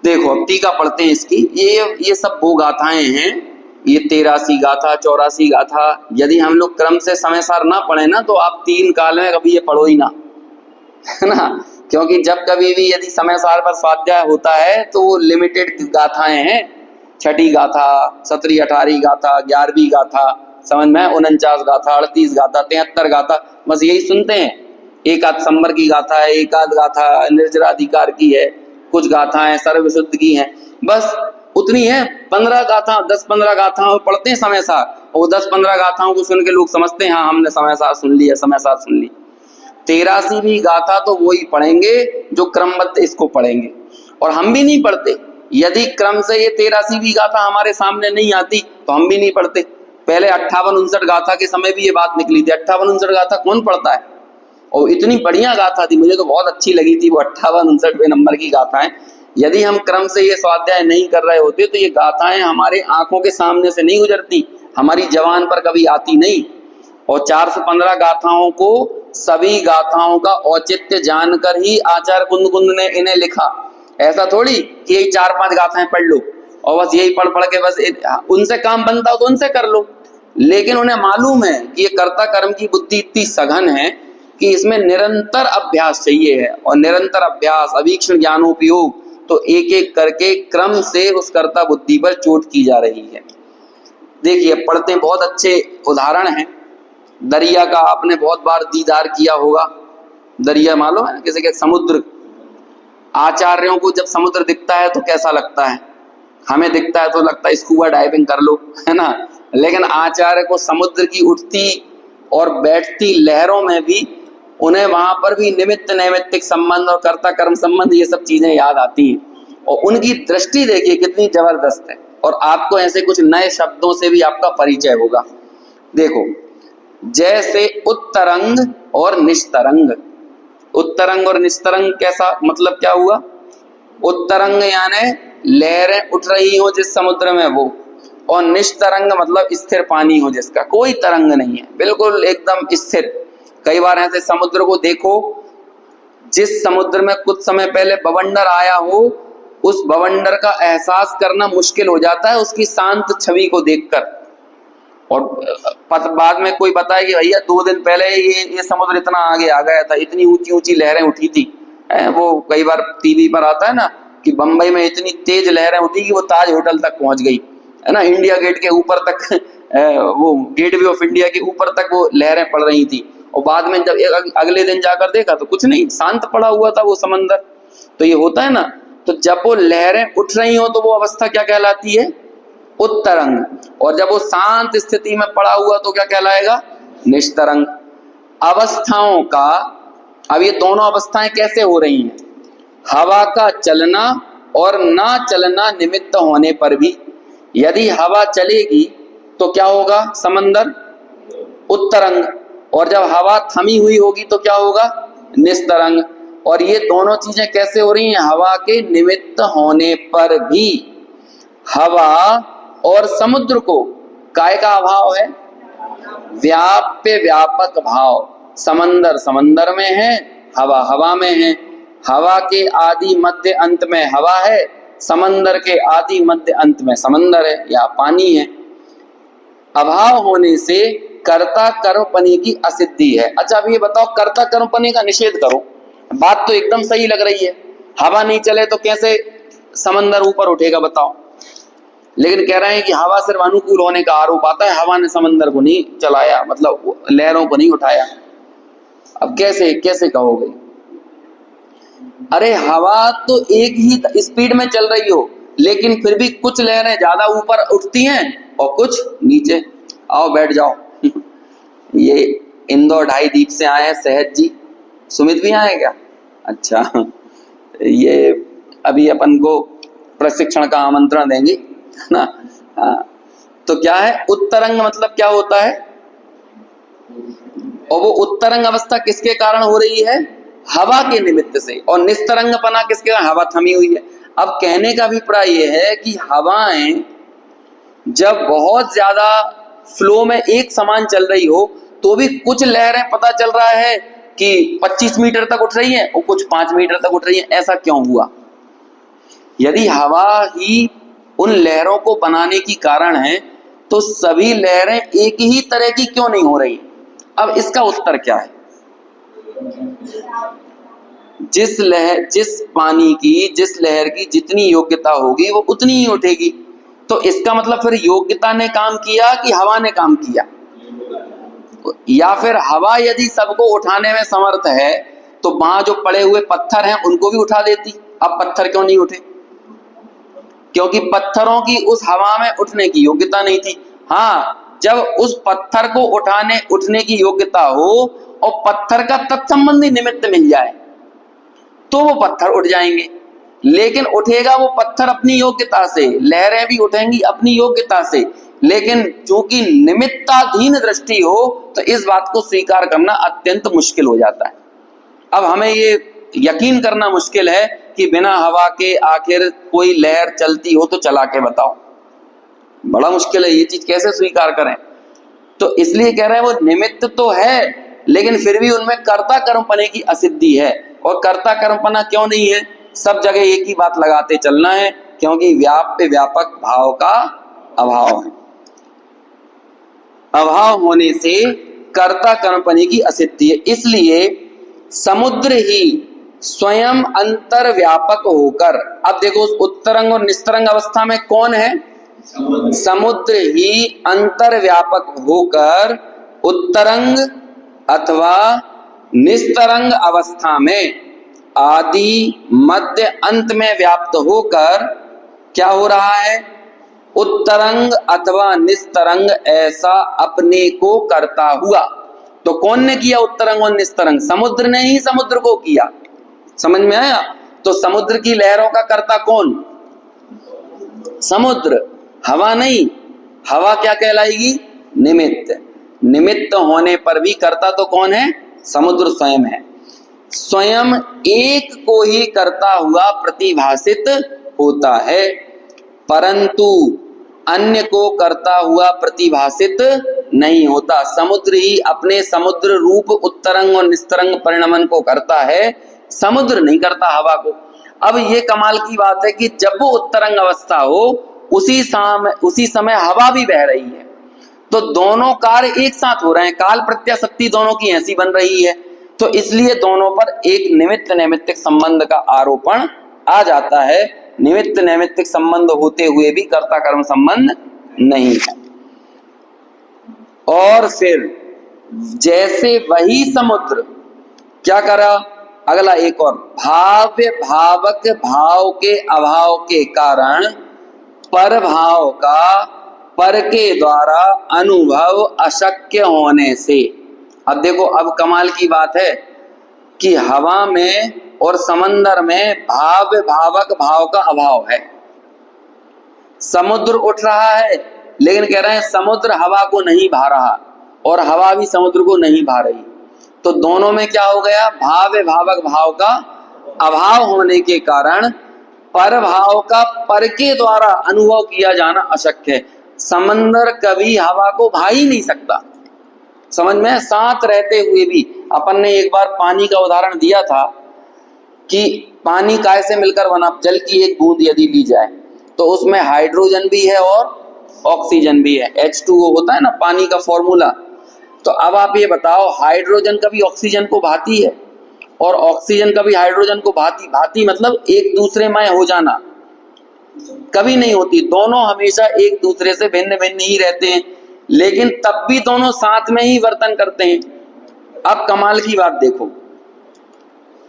देखो अब टीका पढ़ते हैं इसकी। ये सब वो गाथाएं हैं, ये 83 गाथा 84 गाथा। यदि हम लोग क्रम से समय सार ना पढ़े ना, तो आप 3 काल में कभी ये पढ़ो ही ना, है ना। क्योंकि जब कभी भी यदि समय सार पर स्वाध्याय होता है तो वो लिमिटेड गाथाएं हैं। 6ठी गाथा, 17वीं 18वीं गाथा, 11वीं गाथा, समझ में, 49 गाथा, 38 गाथा, 73 गाथा, बस यही सुनते हैं। एक आध संबर की गाथा है, एक आध गाथा निर्जराधिकार की है, कुछ गाथाएं सर्वशुद्ध की हैं, बस उतनी है। 15 गाथा, 10-15 गाथाओं पढ़ते हैं समय सार, और 10-15 गाथाओं को सुन के लोग समझते हैं हाँ हमने समय सार सुन लिया, समय सार सुन ली। 83वीं गाथा तो वही पढ़ेंगे जो क्रमबद्ध इसको पढ़ेंगे, और हम भी नहीं पढ़ते। यदि क्रम से ये 83वीं गाथा हमारे सामने नहीं आती तो हम भी नहीं पढ़ते। पहले 58-59 गाथा के समय भी ये बात निकली थी, 58-59 गाथा कौन पढ़ता है, और इतनी बढ़िया गाथा थी, मुझे तो बहुत अच्छी लगी थी वो 58-59वें नंबर की गाथाएं। यदि हम क्रम से ये स्वाध्याय नहीं कर रहे होते तो ये गाथाएं हमारे आंखों के सामने से नहीं गुजरती, हमारी जबान पर कभी आती नहीं। और 415 गाथाओं को, सभी गाथाओं का औचित्य जानकर ही आचार्य कुंद ने इन्हें लिखा। ऐसा थोड़ी कि यही 4-5 गाथाएं पढ़ लो और बस यही पढ़ के बस उनसे काम बनता हो तो उनसे कर लो। लेकिन उन्हें मालूम है कि ये कर्ता कर्म की बुद्धि इतनी सघन है कि इसमें निरंतर अभ्यास चाहिए है, और निरंतर अभ्यास, अवीक्षण, ज्ञानोपयोग, तो एक एक करके क्रम से उस कर्ता बुद्धि पर चोट की जा रही है। देखिए पढ़ते हैं, बहुत अच्छे उदाहरण हैं। दरिया का आपने बहुत बार दीदार किया होगा। दरिया मालूम है किसी के? समुद्र। आचार्यों को जब समुद्र दिखता है तो कैसा लगता है? हमें दिखता है तो लगता है स्कूबा डाइविंग कर लो, है ना। लेकिन आचार्य को समुद्र की उठती और बैठती लहरों में भी, उन्हें वहां पर भी निमित्त नैमित्तिक संबंध और कर्ता कर्म संबंध, ये सब चीजें याद आती हैं। और उनकी दृष्टि देखिए कितनी जबरदस्त है। और आपको ऐसे कुछ नए शब्दों से भी आपका परिचय होगा। देखो, जैसे उत्तरंग और निस्तरंग। उत्तरंग और निस्तरंग कैसा मतलब क्या हुआ? उत्तरंग यानी लहरें उठ रही हो जिस समुद्र में वो, और निस्तरंग मतलब स्थिर पानी हो जिसका कोई तरंग नहीं है, बिल्कुल एकदम स्थिर। कई बार ऐसे समुद्र को देखो, जिस समुद्र में कुछ समय पहले बवंडर आया हो, उस बवंडर का एहसास करना मुश्किल हो जाता है उसकी शांत छवि को देखकर। और बाद में कोई बताए कि भैया 2 दिन पहले ये समुद्र इतना आगे आ गया था, इतनी ऊंची ऊंची लहरें उठी थी। वो कई बार टीवी पर आता है ना कि बंबई में इतनी तेज लहरें उठी कि वो ताज होटल तक पहुंच गई, है ना। इंडिया गेट के ऊपर तक, वो गेटवे ऑफ इंडिया के ऊपर तक वो लहरें पड़ रही थी। और बाद में जब अगले दिन जाकर देखा तो कुछ नहीं, शांत पड़ा हुआ था वो समंदर। तो ये होता है ना। तो जब वो लहरें उठ रही हो तो वो अवस्था क्या कहलाती है? उत्तरंग। और जब वो शांत स्थिति में पड़ा हुआ तो क्या कहलाएगा? निस्तरंग। अवस्थाओं का, अब ये दोनों अवस्थाएं कैसे हो रही हैं? हवा का चलना और ना चलना निमित्त होने पर भी, यदि हवा चलेगी तो क्या होगा? समंदर उत्तरंग। और जब हवा थमी हुई होगी तो क्या होगा? निस्तरंग। और ये दोनों चीजें कैसे हो रही हैं? हवा के निमित्त होने पर भी। हवा और समुद्र को काय का अभाव है? व्याप्य व्यापक भाव। समंदर समंदर में है, हवा हवा में है। हवा के आदि मध्य अंत में हवा है, समंदर के आदि मध्य अंत में समंदर है या पानी है। अभाव होने से कर्ता कर्मपनि की असिद्धि है। अच्छा अब ये बताओ, कर्ता कर्मपनि का निषेध करो। बात तो एकदम सही लग रही है, हवा नहीं चले तो कैसे समंदर ऊपर उठेगा बताओ। लेकिन कह रहे हैं कि हवा सिर्फ अनुकूल होने का आरोप आता है, हवा ने समंदर को नहीं चलाया, मतलब लहरों को नहीं उठाया। अब कैसे कैसे कहोगे? अरे हवा तो एक ही स्पीड में चल रही हो, लेकिन फिर भी कुछ लहरें ज्यादा ऊपर उठती हैं और कुछ नीचे। आओ बैठ जाओ। ये इंदौर ढाई द्वीप से आए हैं सहज जी, सुमित भी आए क्या? अच्छा, ये अभी अपन को प्रशिक्षण का आमंत्रण देंगे ना। हाँ, तो क्या है उत्तरंग, मतलब क्या होता है? और वो उत्तरंग अवस्था किसके कारण हो रही है? हवा के निमित्त से। और निस्तरंगपना किसके कारण? हवा थमी हुई है। अब कहने का अभिप्राय ये है कि हवाएं जब बहुत ज्यादा फ्लो में एक समान चल रही हो तो भी कुछ लहरें पता चल रहा है कि 25 मीटर तक उठ रही हैं और कुछ 5 मीटर तक उठ रही हैं। ऐसा क्यों हुआ? यदि हवा ही उन लहरों को बनाने की कारण है तो सभी लहरें एक ही तरह की क्यों नहीं हो रही? अब इसका उत्तर क्या है? जिस पानी की, जिस लहर की जितनी योग्यता होगी वो उतनी ही उठेगी। तो इसका मतलब फिर योग्यता ने काम किया कि हवा ने काम किया? या फिर हवा यदि सबको उठाने में समर्थ है तो वहां जो पड़े हुए पत्थर हैं उनको भी उठा देती। अब पत्थर क्यों नहीं उठे? क्योंकि पत्थरों की उस हवा में उठने की योग्यता नहीं थी। हाँ, जब उस पत्थर को उठने की योग्यता हो और पत्थर का तत्संबंधी निमित्त मिल जाए तो वो पत्थर उठ जाएंगे। लेकिन उठेगा वो पत्थर अपनी योग्यता से, लहरें भी उठेंगी अपनी योग्यता से, लेकिन चूंकि निमित्ताधीन दृष्टि हो तो इस बात को स्वीकार करना अत्यंत मुश्किल हो जाता है। अब हमें ये यकीन करना मुश्किल है कि बिना हवा के आखिर कोई लहर चलती हो तो चला के बताओ, बड़ा मुश्किल है। ये चीज कैसे स्वीकार करें? तो इसलिए कह रहे हैं वो निमित्त तो है लेकिन फिर भी उनमें कर्ता कर्मपने की असिद्धि है। और कर्ता कर्मपना क्यों नहीं है? सब जगह एक ही बात लगाते चलना है, क्योंकि व्याप्य व्यापक भाव का अभाव है। अभाव होने से कर्ता कर्मपने की असिद्धि है। इसलिए समुद्र ही स्वयं अंतर व्यापक होकर, अब देखो उस उत्तरंग और निस्तरंग अवस्था में कौन है? समुद्र ही अंतर व्यापक होकर उत्तरंग अथवा निस्तरंग अवस्था में आदि मध्य अंत में व्याप्त होकर क्या हो रहा है? उत्तरंग अथवा निस्तरंग ऐसा अपने को करता हुआ। तो कौन ने किया उत्तरंग और निस्तरंग? समुद्र ने ही समुद्र को किया। समझ में आया? तो समुद्र की लहरों का कर्ता कौन? समुद्र, हवा नहीं। हवा क्या कहलाएगी? निमित्त। निमित्त होने पर भी कर्ता तो कौन है? समुद्र स्वयं है। स्वयं एक को ही करता हुआ प्रतिभासित होता है, परंतु अन्य को करता हुआ प्रतिभासित नहीं होता। समुद्र ही अपने समुद्र रूप उत्तरंग और निस्तरंग परिणमन को करता है, समुद्र नहीं करता हवा को। अब ये कमाल की बात है कि जब वो उत्तरंग अवस्था हो उसी समय हवा भी बह रही है, तो दोनों कार्य एक साथ हो रहे हैं। काल प्रत्याशक्ति दोनों की ऐसी बन रही है, तो इसलिए दोनों पर एक निमित्त नैमित्तिक संबंध का आरोपण आ जाता है। निमित्त नैमित्तिक संबंध होते हुए भी कर्ता कर्म संबंध नहीं है। और फिर जैसे वही समुद्र क्या करा? अगला एक और, भाव्य भावक भाव के अभाव के कारण पर भाव का पर के द्वारा अनुभव अशक्य होने से। अब देखो, अब कमाल की बात है कि हवा में और समंदर में भाव्य भावक भाव का अभाव है। समुद्र उठ रहा है लेकिन कह रहे हैं समुद्र हवा को नहीं भा रहा और हवा भी समुद्र को नहीं भा रही। तो दोनों में क्या हो गया? भाव्य भावक भाव का अभाव होने के कारण पर भाव का पर के द्वारा अनुभव किया जाना अशक्य है। समंदर कभी हवा को भा ही नहीं सकता। समझ में? साथ रहते हुए भी। अपन ने एक बार पानी का उदाहरण दिया था कि पानी काय से मिलकर बना? जल की एक बूंद यदि ली जाए तो उसमें हाइड्रोजन भी है और ऑक्सीजन भी है। H2O होता है ना पानी का फॉर्मूला। तो अब आप ये बताओ, हाइड्रोजन कभी ऑक्सीजन को भाती है और ऑक्सीजन कभी हाइड्रोजन को भाती? भाती मतलब एक दूसरे में हो जाना, कभी नहीं होती। दोनों हमेशा एक दूसरे से भिन्न भिन्न ही रहते हैं, लेकिन तब भी दोनों साथ में ही वर्तन करते हैं। अब कमाल की बात देखो,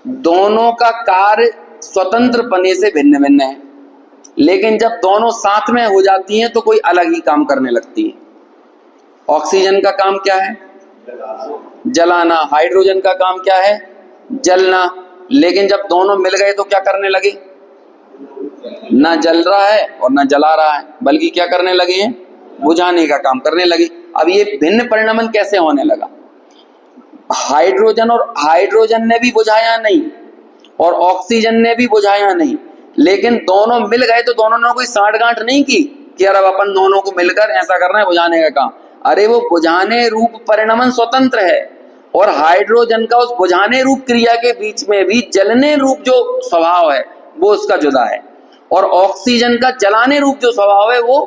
दोनों का कार्य स्वतंत्रपने से भिन्न भिन्न है, लेकिन जब दोनों साथ में हो जाती हैं तो कोई अलग ही काम करने लगती है। ऑक्सीजन का काम क्या है? जलाना। हाइड्रोजन का काम क्या है? जलना। लेकिन जब दोनों मिल गए तो क्या करने लगे? ना जल रहा है और ना जला रहा है, बल्कि क्या करने लगे हैं? बुझाने का काम करने लगे। अब ये भिन्न परिणमन कैसे होने लगा? हाइड्रोजन ने भी बुझाया नहीं और ऑक्सीजन ने भी बुझाया नहीं, लेकिन दोनों मिल गए तो दोनों ने कोई साठगांठ नहीं की कि यार अब अपन दोनों को मिलकर ऐसा करना है बुझाने का काम। अरे वो बुझाने रूप परिणमन स्वतंत्र है, और हाइड्रोजन का उस बुझाने रूप क्रिया के बीच में भी जलने रूप जो स्वभाव है वो उसका जुदा है, और ऑक्सीजन का जलाने रूप जो स्वभाव है वो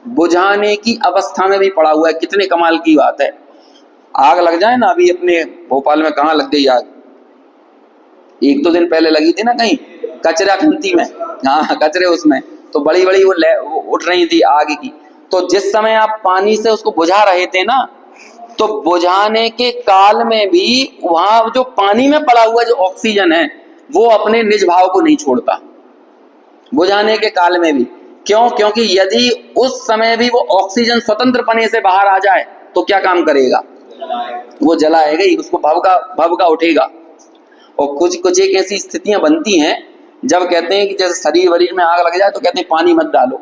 बुझाने की अवस्था में भी पड़ा हुआ है। कितने कमाल की बात है। आग लग जाए ना, अभी अपने भोपाल में कहाँ लग गई आग, एक दो दिन पहले लगी थी ना कहीं कचरा खंती में, हाँ कचरे उसमें, तो बड़ी बड़ी वो उठ रही थी आग की। तो जिस समय आप पानी से उसको बुझा रहे थे ना, तो बुझाने के काल में भी वहां जो पानी में पड़ा हुआ जो ऑक्सीजन है वो अपने निज भाव को नहीं छोड़ता, बुझाने के काल में भी। क्यों? क्योंकि यदि उस समय भी वो ऑक्सीजन स्वतंत्रपने से बाहर आ जाए तो क्या काम करेगा? वो जलाएगा ही, उसको भव का उठेगा। और कुछ एक ऐसी स्थितियां बनती हैं जब कहते हैं कि जैसे शरीर वरीर में आग लग जाए तो कहते हैं पानी मत डालो,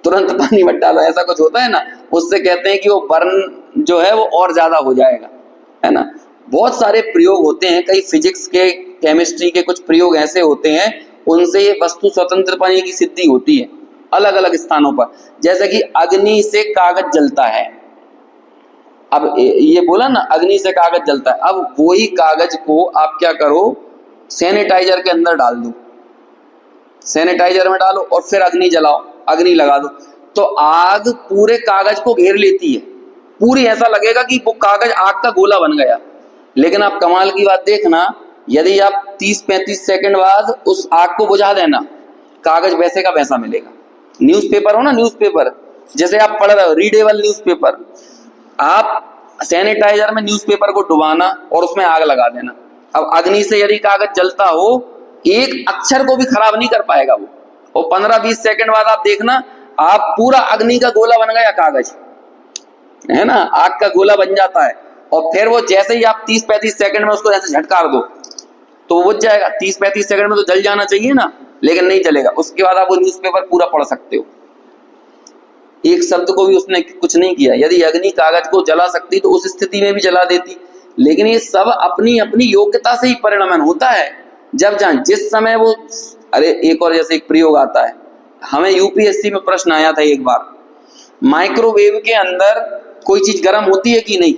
तुरंत पानी मत डालो, ऐसा कुछ होता है ना, उससे कहते हैं कि वो बर्न जो है वो और ज्यादा हो जाएगा, है ना। बहुत सारे प्रयोग होते हैं, कई फिजिक्स के केमिस्ट्री के कुछ प्रयोग ऐसे होते हैं, उनसे ये वस्तु स्वतंत्रपने की सिद्धि होती है अलग अलग स्थानों पर। जैसे कि अग्नि से कागज जलता है, अब ये बोला ना अग्नि से कागज जलता है, अब वही कागज को आप क्या करो, सैनिटाइजर के अंदर डाल दो, सैनिटाइजर में डालो और फिर अग्नि जलाओ, अग्नि लगा दो, तो आग पूरे कागज को घेर लेती है पूरी, ऐसा लगेगा कि वो कागज आग का गोला बन गया। लेकिन आप कमाल की बात देखना, यदि आप 30-35 सेकंड बाद उस आग को बुझा देना, कागज वैसे का वैसा मिलेगा। न्यूज़पेपर हो ना, न्यूज़पेपर जैसे आप पढ़ रहे हो, रीडेबल न्यूज़पेपर, आप सैनिटाइजर में न्यूज़पेपर को डुबाना और उसमें आग लगा देना। अब अग्नि से यदि कागज जलता हो, एक अक्षर को भी खराब नहीं कर पाएगा वो, और 15-20 सेकंड बाद आप देखना, आप पूरा अग्नि का गोला बन गया कागज, है ना, आग का गोला बन जाता है। और फिर वो जैसे ही आप 30-35 सेकंड में उसको ऐसे झटकार दो तो वो बुझ जाएगा। 30-35 सेकंड में तो जल जाना चाहिए ना, लेकिन नहीं जलेगा। उसके बाद आप वो न्यूज़पेपर पूरा पढ़ सकते हो, एक शब्द को भी उसने कुछ नहीं किया। यदि अग्नि कागज को जला सकती तो उस स्थिति में भी जला देती। लेकिन ये सब अपनी अपनी योग्यता से ही परिणमन होता है। जब जिस समय वो, अरे एक और जैसे एक प्रयोग आता है, हमें यूपीएससी में प्रश्न आया था एक बार, माइक्रोवेव के अंदर कोई चीज गर्म होती है कि नहीं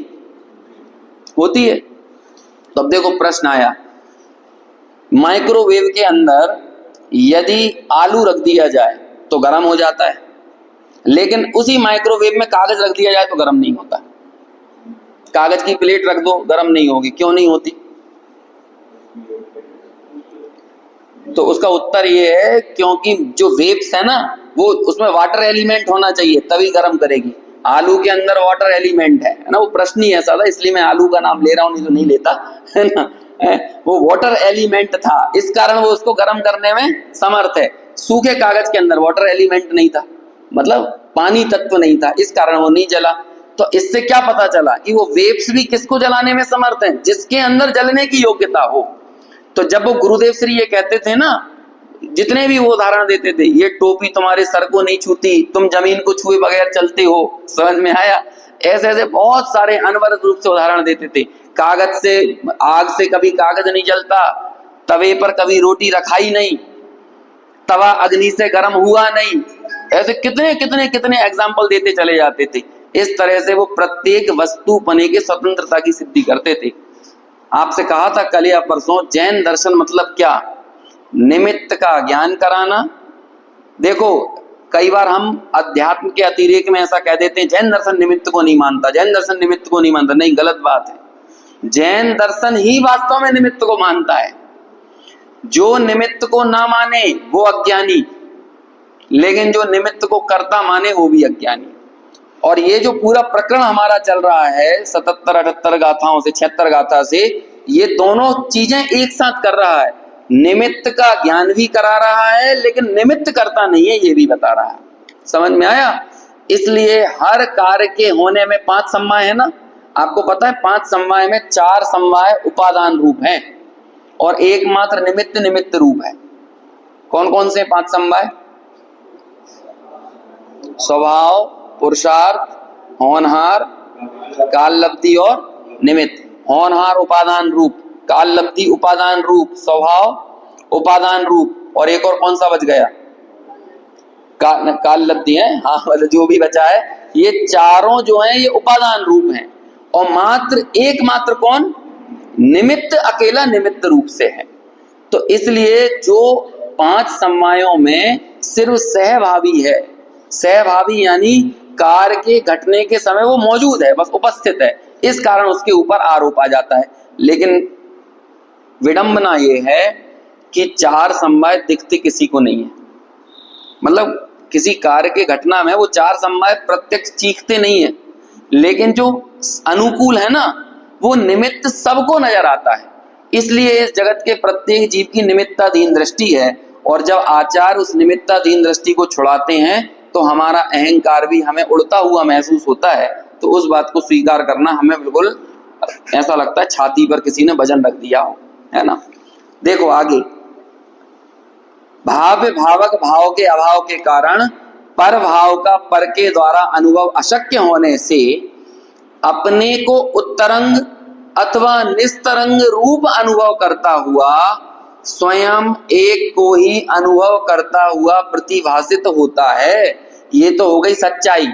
होती है? तो अब देखो प्रश्न आया, माइक्रोवेव के अंदर यदि आलू रख दिया जाए तो गर्म हो जाता है, लेकिन उसी माइक्रोवेव में कागज रख दिया जाए तो गर्म नहीं होता। कागज की प्लेट रख दो, गर्म नहीं होगी। क्यों नहीं होती? तो उसका उत्तर ये है, क्योंकि जो वेव्स है ना, वो उसमें वाटर एलिमेंट होना चाहिए तभी गर्म करेगी। आलू के अंदर वाटर एलिमेंट है ना, वो प्रश्न ही ऐसा था, इसलिए मैं आलू का नाम ले रहा हूं, नहीं तो नहीं लेता, है ना। वो वाटर एलिमेंट था, इस कारण वो उसको गर्म करने में समर्थ है। सूखे कागज के अंदर वाटर एलिमेंट नहीं था, मतलब पानी तत्व नहीं था, इस कारण वो नहीं जला। तो इससे क्या पता चला कि वो वेव्स भी किसको जलाने में समर्थ हैं? जिसके अंदर जलने की योग्यता हो। तो जब वो गुरुदेव श्री ये कहते थे ना, जितने भी वो उदाहरण देते थे, ये टोपी तुम्हारे सर को नहीं छूती, तुम जमीन को छुए बगैर चलते हो, समझ में आया? ऐसे ऐसे बहुत सारे अनवरत रूप से उदाहरण देते थे। कागज से, आग से कभी कागज नहीं जलता, तवे पर कभी रोटी रखाई नहीं, तवा अग्नि से गर्म हुआ नहीं, ऐसे कितने कितने कितने एग्जाम्पल देते चले जाते थे। इस तरह से वो प्रत्येक वस्तु पने के स्वतंत्रता की सिद्धि करते थे। आपसे कहा था कल या परसों, जैन दर्शन मतलब क्या? निमित्त का ज्ञान कराना। देखो कई बार हम अध्यात्म के अतिरेक में ऐसा कह देते हैं जैन दर्शन निमित्त को नहीं मानता, जैन दर्शन निमित्त को नहीं मानता। नहीं, गलत बात है। जैन दर्शन ही वास्तव में निमित्त को मानता है। जो निमित्त को ना माने वो अज्ञानी, लेकिन जो निमित्त को कर्ता माने वो भी अज्ञानी। और ये जो पूरा प्रकरण हमारा चल रहा है 77-78 गाथाओं से, 76 गाथा से, ये दोनों चीजें एक साथ कर रहा है। निमित्त का ज्ञान भी करा रहा है, लेकिन निमित्त करता नहीं है ये भी बता रहा है। समझ में आया? इसलिए हर कार्य के होने में 5 समवाय है ना, आपको पता है 5 समवाय में 4 समवाय उपादान रूप हैं और एकमात्र निमित्त निमित्त रूप है। कौन कौन से 5 समवाय? स्वभाव, पुरुषार्थ, होनहार, काल लब्धि और निमित्त। होनहार उपादान रूप, काल लब्धि उपादान रूप, स्वभाव उपादान रूप, और एक और कौन सा बच गया? काल लब्धि है, हाँ, मतलब जो भी बचा है, ये चारों जो हैं ये उपादान रूप हैं। और मात्र एकमात्र कौन? निमित्त अकेला निमित्त रूप से है। तो इसलिए जो 5 समवायों में सिर्फ सहभावी है, सहभावी यानी कार्य के घटने के समय वो मौजूद है, बस उपस्थित है, इस कारण उसके ऊपर आरोप आ जाता है। लेकिन विडंबना ये है कि 4 समवाय दिखते किसी को नहीं है। मतलब किसी कार्य के घटना में वो 4 समवाय प्रत्यक्ष चीखते नहीं है, लेकिन जो अनुकूल है ना वो निमित्त सबको नजर आता है। इसलिए इस जगत के प्रत्येक जीव की निमित्ताधीन दृष्टि है, और जब आचार्य उस निमित्ताधीन दृष्टि को छुड़ाते हैं तो हमारा अहंकार भी हमें उड़ता हुआ महसूस होता है। तो उस बात को स्वीकार करना हमें बिल्कुल ऐसा लगता है छाती पर किसी ने वजन रख दिया हो, है ना। देखो आगे, भाव्य भावक भाव के अभाव के कारण पर भाव का पर के द्वारा अनुभव अशक्य होने से अपने को उत्तरंग अथवा निस्तरंग रूप अनुभव करता हुआ स्वयं एक को ही अनुभव करता हुआ प्रतिभासित होता है। ये तो हो गई सच्चाई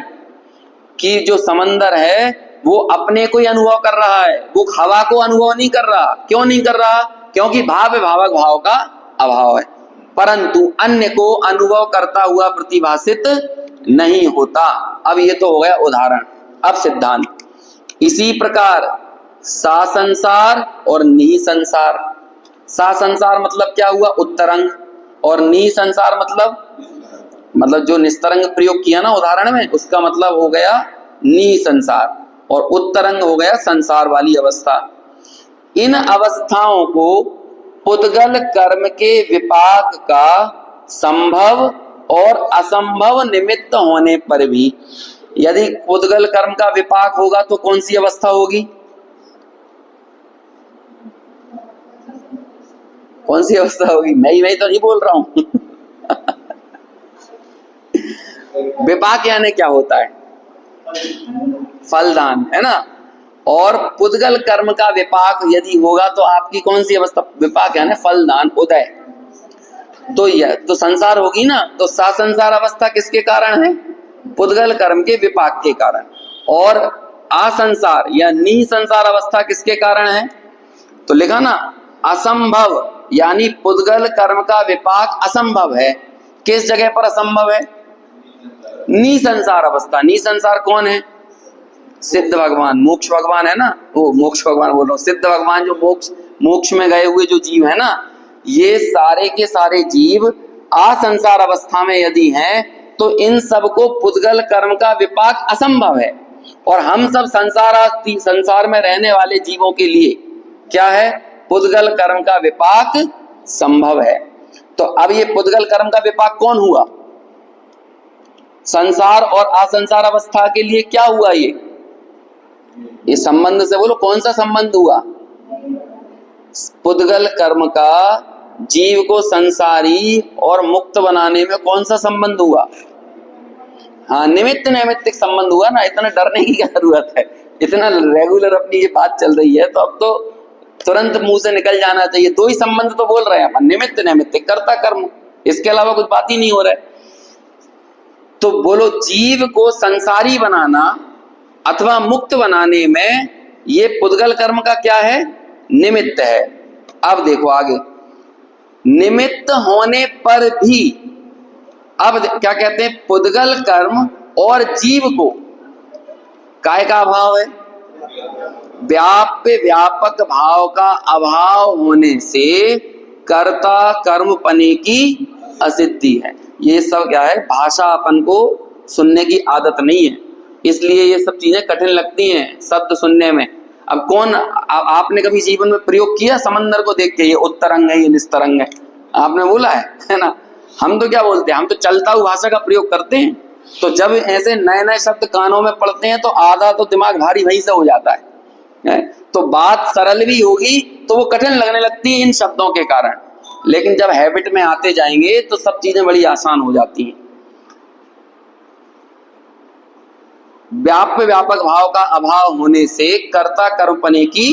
कि जो समंदर है वो अपने को ही अनुभव कर रहा है, वो हवा को अनुभव नहीं कर रहा। क्यों नहीं कर रहा? क्योंकि भाव्य भावक भाव का अभाव है, परंतु अन्य को अनुभव करता हुआ प्रतिभासित नहीं होता। अब ये तो हो गया उदाहरण। अब सिद्धांत। इसी प्रकार सा संसार और नी संसार। सा संसार मतलब क्या हुआ? उत्तरंग। और नी संसार मतलब जो निस्तरंग प्रयोग किया ना उदाहरण में, उसका मतलब हो गया नी संसार, और उत्तरंग हो गया संसार वाली अवस्था। इन अवस्थाओं को पुद्गल कर्म के विपाक का संभव और असंभव निमित्त होने पर भी, यदि पुद्गल कर्म का विपाक होगा तो कौन सी अवस्था होगी? कौन सी अवस्था होगी? मैं तो नहीं बोल रहा हूं। विपाक यानी क्या होता है? फलदान, है ना। और पुद्गल कर्म का विपाक यदि होगा तो आपकी कौन सी अवस्था? विपाक यानी फलदान, उदय। तो संसार होगी ना। तो सा संसार अवस्था किसके कारण है? पुद्गल कर्म के विपाक के कारण। और असंसार या नी संसार अवस्था किसके कारण है? तो लिखा ना असंभव, यानी पुद्गल कर्म का विपाक असंभव है। किस जगह पर असंभव है? नी संसार अवस्था। नी संसार कौन है? सिद्ध भगवान, मोक्ष भगवान, है ना। वो मोक्ष भगवान बोल रहा हूं, सिद्ध भगवान, जो मोक्ष में गए हुए जो जीव है ना, ये सारे के सारे जीव असंसार अवस्था में यदि हैं तो इन सबको पुद्गल कर्म का विपाक असंभव है। और हम सब संसार में रहने वाले जीवों के लिए क्या है? पुद्गल कर्म का विपाक संभव है। तो अब ये पुद्गल कर्म का विपाक कौन हुआ? संसार और असंसार अवस्था के लिए क्या हुआ? ये संबंध से बोलो, कौन सा संबंध हुआ? पुद्गल कर्म का जीव को संसारी और मुक्त बनाने में कौन सा संबंध हुआ? हाँ, निमित्त नैमित्तिक संबंध हुआ ना। इतना डरने की क्या जरूरत है? इतना रेगुलर अपनी ये बात चल रही है तो अब तो तुरंत मुंह से निकल जाना चाहिए। 2 ही संबंध तो बोल रहे हैं अपन, निमित्त नैमित्तिक, कर्ता कर्म, इसके अलावा कुछ बात ही नहीं हो रहा है। तो बोलो, जीव को संसारी बनाना अथवा मुक्त बनाने में ये पुद्गल कर्म का क्या है? निमित्त है। अब देखो आगे, निमित्त होने पर भी अब क्या कहते हैं, पुद्गल कर्म और जीव को काय का अभाव है, व्याप्य व्यापक भाव का अभाव होने से कर्ता कर्म पने की असिद्धि है। ये सब क्या है, भाषा अपन को सुनने की आदत नहीं है, इसलिए ये सब चीजें कठिन लगती हैं शब्द सुनने में। अब कौन आपने कभी जीवन में प्रयोग किया समंदर को देख के, ये उत्तरंग है, ये निस्तरंग है, आपने बोला है ना? हम तो क्या बोलते हैं, हम तो चलता हुआ भाषा का प्रयोग करते हैं। तो जब ऐसे नए नए शब्द कानों में पड़ते हैं तो आधा तो दिमाग भारी भारी सा हो जाता है। तो बात सरल भी होगी तो वो कठिन लगने लगती है इन शब्दों के कारण, लेकिन जब हैबिट में आते जाएंगे तो सब चीजें बड़ी आसान हो जाती हैं। व्याप्य व्यापक भाव का अभाव होने से कर्ता कर्म पने की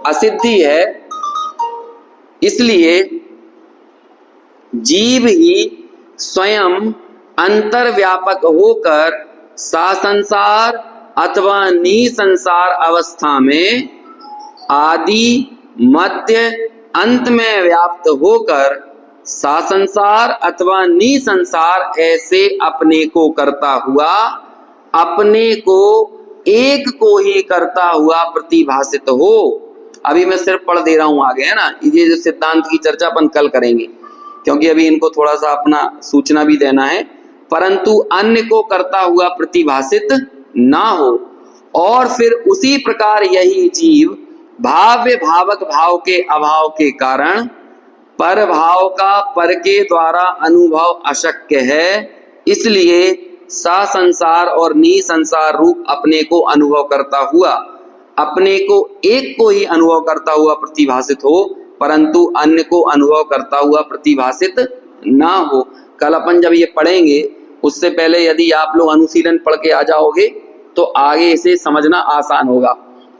असिद्धि है, इसलिए जीव ही स्वयं अंतर्व्यापक होकर सासंसार अथवा निसंसार अवस्था में आदि मध्य अंत में व्याप्त होकर सासंसार अथवा निसंसार ऐसे अपने को करता हुआ अपने को एक को ही करता हुआ प्रतिभासित हो। अभी मैं सिर्फ पढ़ दे रहा हूं आगे, है ना? ये जो सिद्धांत की चर्चा अपन कल करेंगे, क्योंकि अभी इनको थोड़ा सा अपना सूचना भी देना है। परंतु अन्य को करता हुआ प्रतिभासित ना हो, और फिर उसी प्रकार यही जीव भाव्य भावक भाव के अभाव के कारण पर भाव का पर के द्वारा अनुभव अशक्य है, इसलिए संसार और निसंसार रूप अपने को अनुभव करता हुआ अपने को एक को ही अनुभव करता हुआ प्रतिभासित हो, परंतु अन्य को अनुभव करता हुआ प्रतिभासित ना हो। कल अपन जब ये पढ़ेंगे उससे पहले यदि आप लोग अनुशीलन पढ़ के आ जाओगे तो आगे इसे समझना आसान होगा,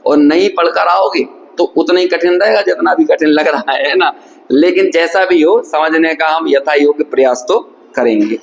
और नहीं पढ़कर आओगे तो उतना ही कठिन रहेगा जितना भी कठिन लग रहा है ना? लेकिन जैसा भी हो समझने का हम यथा योग्य प्रयास तो करेंगे।